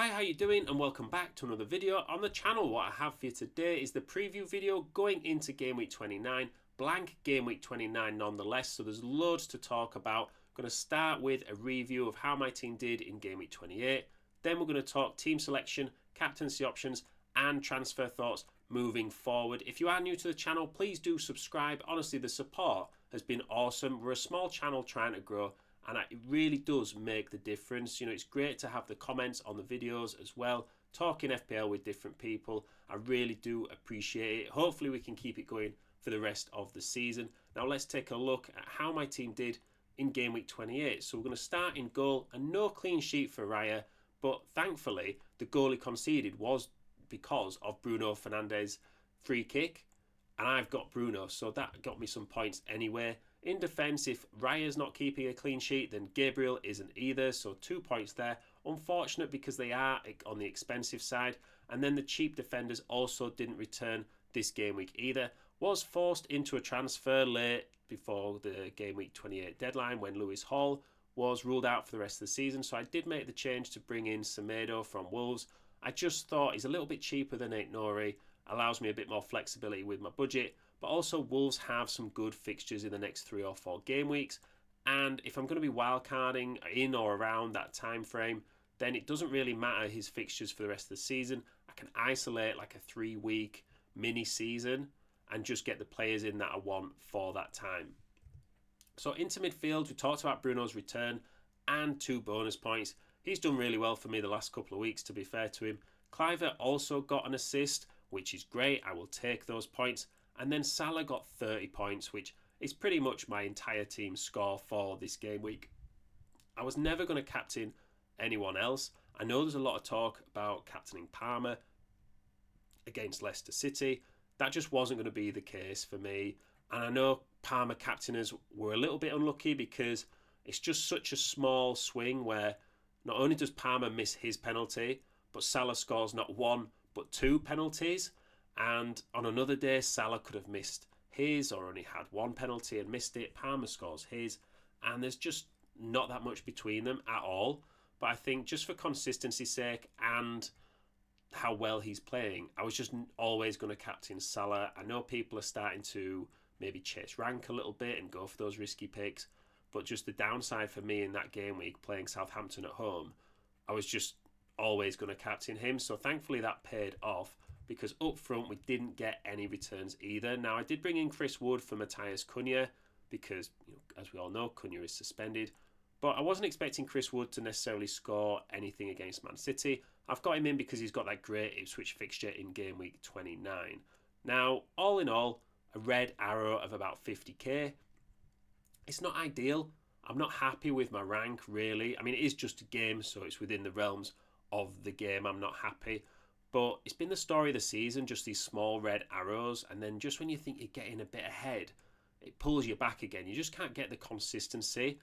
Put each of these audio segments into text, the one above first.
Hi, how you doing? And welcome back to another video on the channel. What I have for you today is the preview video going into Game Week 29, blank Game Week 29 nonetheless, so there's loads to talk about. I'm going to start with a review of how my team did in Game Week 28, then we're going to talk team selection, captaincy options and transfer thoughts moving forward. If you are new to the channel, please do subscribe. Honestly, the support has been awesome. We're a small channel trying to grow, and it really does make the difference. You know, it's great to have the comments on the videos as well, talking FPL with different people. I really do appreciate it. Hopefully we can keep it going for the rest of the season. Now let's take a look at how my team did in Game Week 28. So we're going to start in goal, and no clean sheet for Raya, but thankfully the goal he conceded was because of Bruno Fernandes' free kick, and I've got Bruno, so that got me some points anyway. In defence, if Raya's not keeping a clean sheet, then Gabriel isn't either, so 2 points there. Unfortunate because they are on the expensive side, and then the cheap defenders also didn't return this game week either. Was forced into a transfer late before the Game Week 28 deadline when Lewis Hall was ruled out for the rest of the season, so I did make the change to bring in Semedo from Wolves. I just thought he's a little bit cheaper than Aït-Nouri, allows me a bit more flexibility with my budget, but also Wolves have some good fixtures in the next 3 or 4 game weeks, and if I'm going to be wildcarding in or around that time frame, then it doesn't really matter his fixtures for the rest of the season. I can isolate like a 3-week mini season and just get the players in that I want for that time. So into midfield, we talked about Bruno's return and 2 bonus points. He's done really well for me the last couple of weeks, to be fair to him. Kluivert also got an assist, which is great. I will take those points. And then Salah got 30 points, which is pretty much my entire team's score for this game week. I was never going to captain anyone else. I know there's a lot of talk about captaining Palmer against Leicester City. That just wasn't going to be the case for me. And I know Palmer captainers were a little bit unlucky because it's just such a small swing where not only does Palmer miss his penalty, but Salah scores not 1 but 2 penalties. And on another day, Salah could have missed his or only had 1 penalty and missed it. Palmer scores his. And there's just not that much between them at all. But I think just for consistency's sake and how well he's playing, I was just always going to captain Salah. I know people are starting to maybe chase rank a little bit and go for those risky picks, but just the downside for me in that game week playing Southampton at home, I was just always going to captain him. So thankfully that paid off, because up front we didn't get any returns either. Now I did bring in Chris Wood for Matthias Cunha because, as we all know, Cunha is suspended. But I wasn't expecting Chris Wood to necessarily score anything against Man City. I've got him in because he's got that great Ipswich fixture in Game Week 29. Now, all in all, a red arrow of about 50k. It's not ideal. I'm not happy with my rank, really. I mean, it is just a game, so it's within the realms of the game. I'm not happy. But it's been the story of the season, just these small red arrows. And then just when you think you're getting a bit ahead, it pulls you back again. You just can't get the consistency.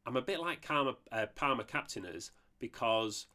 I'm a bit like Palmer captainers, because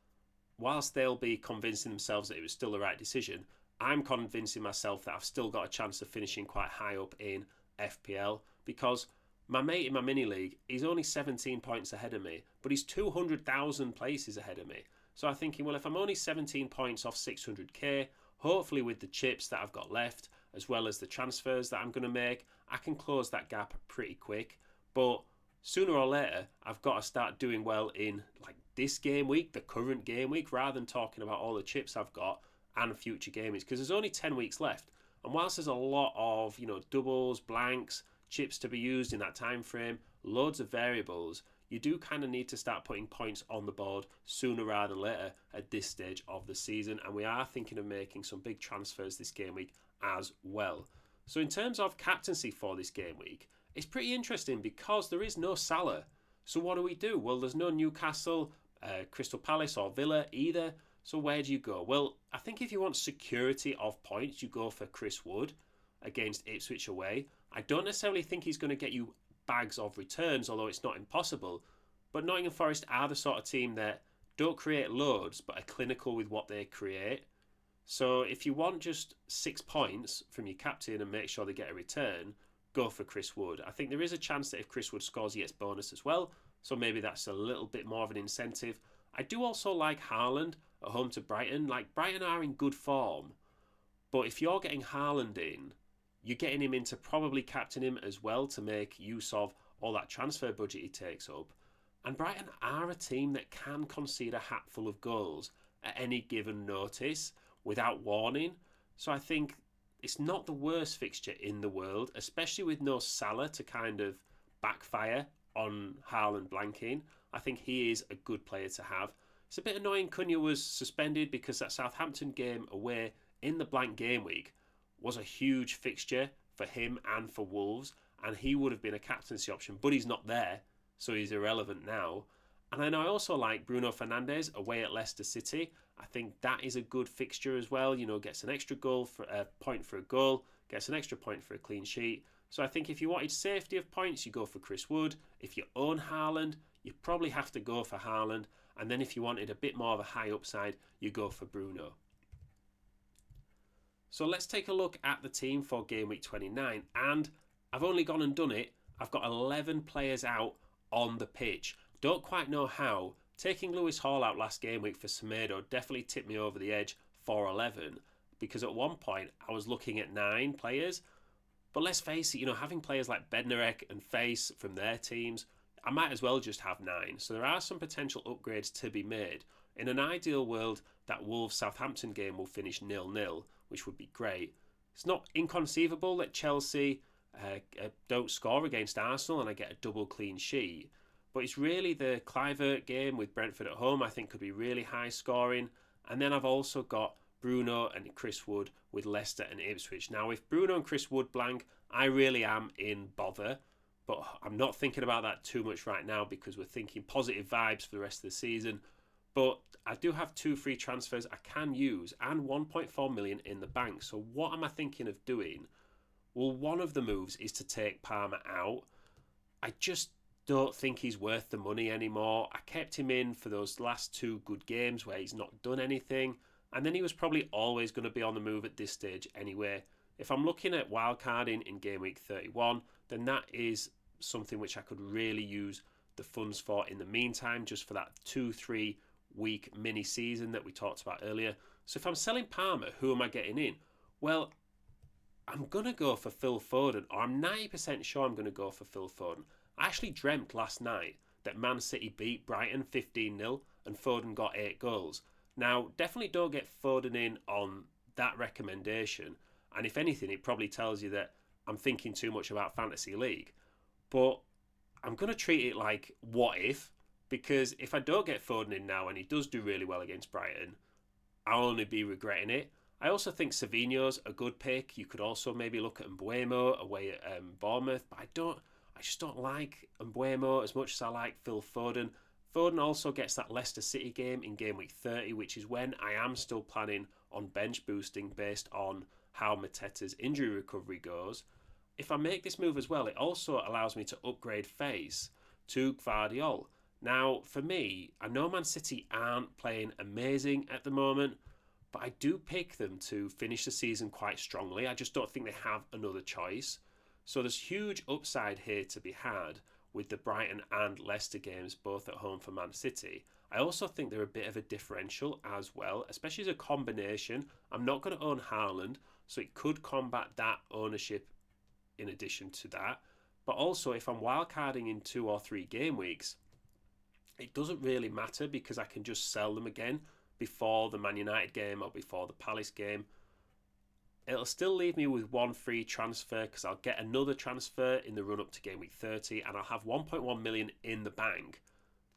whilst they'll be convincing themselves that it was still the right decision, I'm convincing myself that I've still got a chance of finishing quite high up in FPL, because my mate in my mini league, he's only 17 points ahead of me, but he's 200,000 places ahead of me. So I'm thinking, well, if I'm only 17 points off 600k, hopefully with the chips that I've got left, as well as the transfers that I'm going to make, I can close that gap pretty quick. But sooner or later, I've got to start doing well in like this game week, the current game week, rather than talking about all the chips I've got and future game weeks, because there's only 10 weeks left. And whilst there's a lot of, doubles, blanks, chips to be used in that time frame, loads of variables, you do kind of need to start putting points on the board sooner rather than later at this stage of the season. And we are thinking of making some big transfers this game week as well. So in terms of captaincy for this game week, it's pretty interesting because there is no Salah. So what do? Well, there's no Newcastle, Crystal Palace or Villa either. So where do you go? Well, I think if you want security of points, you go for Chris Wood against Ipswich away. I don't necessarily think he's going to get you bags of returns, although it's not impossible. But Nottingham Forest are the sort of team that don't create loads, but are clinical with what they create. So if you want just 6 points from your captain and make sure they get a return, go for Chris Wood. I think there is a chance that if Chris Wood scores, he gets bonus as well. So maybe that's a little bit more of an incentive. I do also like Haaland at home to Brighton. Like, Brighton are in good form, but if you're getting Haaland in, you're getting him in to probably captain him as well to make use of all that transfer budget he takes up. And Brighton are a team that can concede a hatful of goals at any given notice without warning. So I think it's not the worst fixture in the world, especially with no Salah to kind of backfire on Haaland blanking. I think he is a good player to have. It's a bit annoying Cunha was suspended because that Southampton game away in the blank game week was a huge fixture for him and for Wolves, and he would have been a captaincy option, but he's not there, so he's irrelevant now. And then I also like Bruno Fernandes away at Leicester City. I think that is a good fixture as well. You know, gets an extra goal for a point for a goal, gets an extra point for a clean sheet. So I think if you wanted safety of points, you go for Chris Wood. If you own Haaland, you probably have to go for Haaland. And then if you wanted a bit more of a high upside, you go for Bruno. So let's take a look at the team for Game Week 29. And I've only gone and done it. I've got 11 players out on the pitch. Don't quite know how. Taking Lewis Hall out last game week for Semedo definitely tipped me over the edge for 11, because at one point I was looking at 9 players. But let's face it, you know, having players like Bednarek and Face from their teams, I might as well just have 9. So there are some potential upgrades to be made. In an ideal world, that Wolves-Southampton game will finish 0-0, which would be great. It's not inconceivable that Chelsea don't score against Arsenal and I get a double clean sheet. But it's really the Kluivert game with Brentford at home I think could be really high scoring. And then I've also got Bruno and Chris Wood with Leicester and Ipswich. Now, if Bruno and Chris Wood blank, I really am in bother. But I'm not thinking about that too much right now because we're thinking positive vibes for the rest of the season. But I do have 2 free transfers I can use and 1.4 million in the bank. So what am I thinking of doing? Well, one of the moves is to take Palmer out. I just don't think he's worth the money anymore. I kept him in for those last 2 good games where he's not done anything. And then he was probably always going to be on the move at this stage anyway. If I'm looking at wildcarding in Game Week 31, then that is something which I could really use the funds for in the meantime, just for that 2-3 week mini season that we talked about earlier. So if I'm selling Palmer, who am I getting in? Well, I'm going to go for Phil Foden, or I'm 90% sure I'm going to go for Phil Foden. I actually dreamt last night that Man City beat Brighton 15-0 and Foden got 8 goals. Now, definitely don't get Foden in on that recommendation. And if anything, it probably tells you that I'm thinking too much about Fantasy League. But I'm going to treat it like what if, because if I don't get Foden in now and he does do really well against Brighton, I'll only be regretting it. I also think Savinho's a good pick. You could also maybe look at Mbeumo away at Bournemouth, but I just don't like Mbeumo as much as I like Phil Foden. Foden also gets that Leicester City game in Game Week 30, which is when I am still planning on bench boosting based on how Mateta's injury recovery goes. If I make this move as well, it also allows me to upgrade Face to Gvardiol. Now, for me, I know Man City aren't playing amazing at the moment, but I do pick them to finish the season quite strongly. I just don't think they have another choice. So there's huge upside here to be had with the Brighton and Leicester games both at home for Man City. I also think they're a bit of a differential as well, especially as a combination. I'm not going to own Haaland, so it could combat that ownership in addition to that. But also, if I'm wildcarding in 2 or 3 game weeks, it doesn't really matter because I can just sell them again before the Man United game or before the Palace game. It'll still leave me with 1 free transfer because I'll get another transfer in the run up to Game Week 30 and I'll have 1.1 million in the bank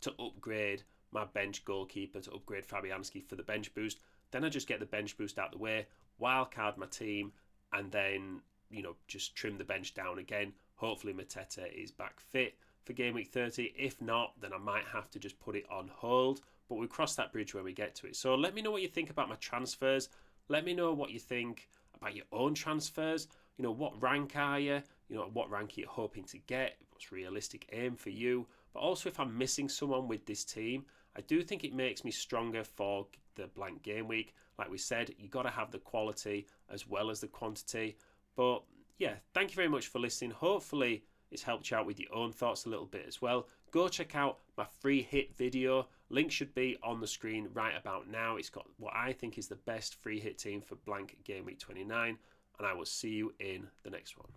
to upgrade my bench goalkeeper, to upgrade Fabianski for the bench boost. Then I just get the bench boost out the way, wildcard my team, and then, you know, just trim the bench down again. Hopefully Mateta is back fit for Game Week 30. If not, then I might have to just put it on hold. But we'll cross that bridge when we get to it. So let me know what you think about my transfers. Let me know what you think about your own transfers. You know, what rank are you? You know, what rank are you hoping to get? What's realistic aim for you? But also, if I'm missing someone with this team, I do think it makes me stronger for the blank game week. Like we said, you got to have the quality as well as the quantity. But yeah, thank you very much for listening. Hopefully it's helped you out with your own thoughts a little bit as well. Go check out my free hit video Link should be on the screen right about now. It's got what I think is the best free hit team for blank Game Week 29, and I will see you in the next one.